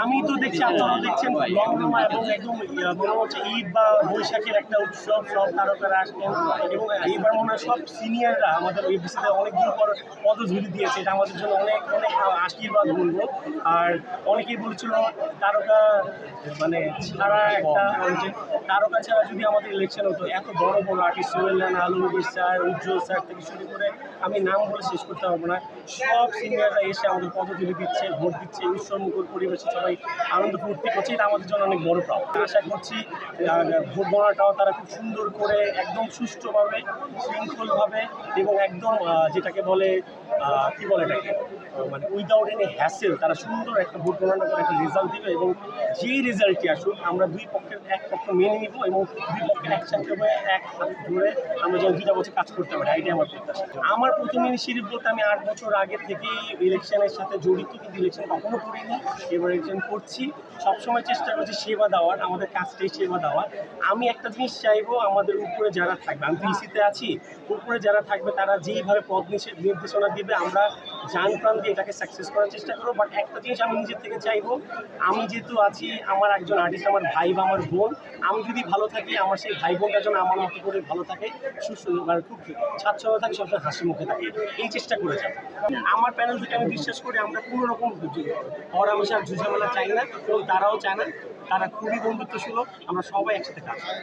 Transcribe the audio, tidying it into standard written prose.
আমি তো দেখছি, আপনারা দেখছেন রমরমা এবং একদম মনে হচ্ছে ঈদ বা বৈশাখের একটা উৎসব। সব তারকারা আসছেন এবং এবার মনে হয় সব সিনিয়ররা আমাদের এফডিসিতে অনেকদিন পর পদধূলি দিয়েছে। এটা আমাদের জন্য অনেক অনেক আশীর্বাদ বলবো। আর অনেকেই বলছিল তারকা মানে ছাড়া একটা তারকা ছাড়া যদি আমাদের ইলেকশন হতো, এত বড় বড় আর্টিস্ট সোহেল রানা, আলম গীর স্যার, উজ্জ্বল স্যার থেকে শুরু করে আমি নাম বলে শেষ করতে পারবো না, সব সিনিয়ররা এসে আমাদের পদধূলি দিচ্ছে, ভোট দিচ্ছে, উৎসবমুখর পরিবেশে সবাই আনন্দ ফুর্তি করছে। এটা আমাদের জন্য অনেক বড় পাওয়া। আশা করছি ভোট গণনাটাও তারা খুব সুন্দর করে একদম সুষ্ঠুভাবে, শৃঙ্খলভাবে এবং একদম যেটাকে বলে কি বলে এটাকে মানে উইদাউট এনি হ্যাসেল তারা সুন্দর একটা ভোট গণনা করে একটা রেজাল্ট দিবে। এবং যেই রেজাল্টটি আসুক আমরা দুই পক্ষের এক পক্ষ মেনে নিব এবং দুই পক্ষের একসাথে হয়ে এক হাত ধরে আমরা যেন 2টা বছর কাজ করতে পারি, এটাই আমার প্রত্যাশা। আমার প্রথম ইনিশিয়েটিভ বলতে আমি 8 বছর আগে থেকেই ইলেকশনের সাথে জড়িত, কিন্তু ইলেকশন কখনো করিনি, এবার ইলেকশন করছি। সবসময় চেষ্টা করছি সেবা দেওয়ার, আমাদের কাজটাই সেবা দেওয়ার। আমি একটা জিনিস চাইবো, আমাদের উপরে যারা থাকবে, আমি তো ইসিতে আছি, উপরে যারা থাকবে তারা যেইভাবে পথ নির্দেশনা দিবে আমরা জান প্রাণ দিয়ে এটাকে সাকসেস করার চেষ্টা করবো। বাট একটা জিনিস আমি নিজের থেকে চাইবো, আমি যেহেতু আছি, আমার একজন আর্টিস্ট, আমার ভাই বা আমার বোন, আমি যদি ভালো থাকি আমার সেই ভাই বোনটা যেন আমার মতো করে ভালো থাকে, সুস্থ মানে খুব স্বাচ্ছন্দ্য থাকে, সবসময় হাসি মুখে থাকে, এই চেষ্টা করে যাবো। আমার প্যানেল থেকে আমি বিশ্বাস করি আমরা কোনো রকম হরহামেশার ঝুঝামেলা চাই না এবং তারাও চায় না। তারা খুবই বন্ধুত্বসুলভ, আমরা সবাই একসাথে কাজ করি।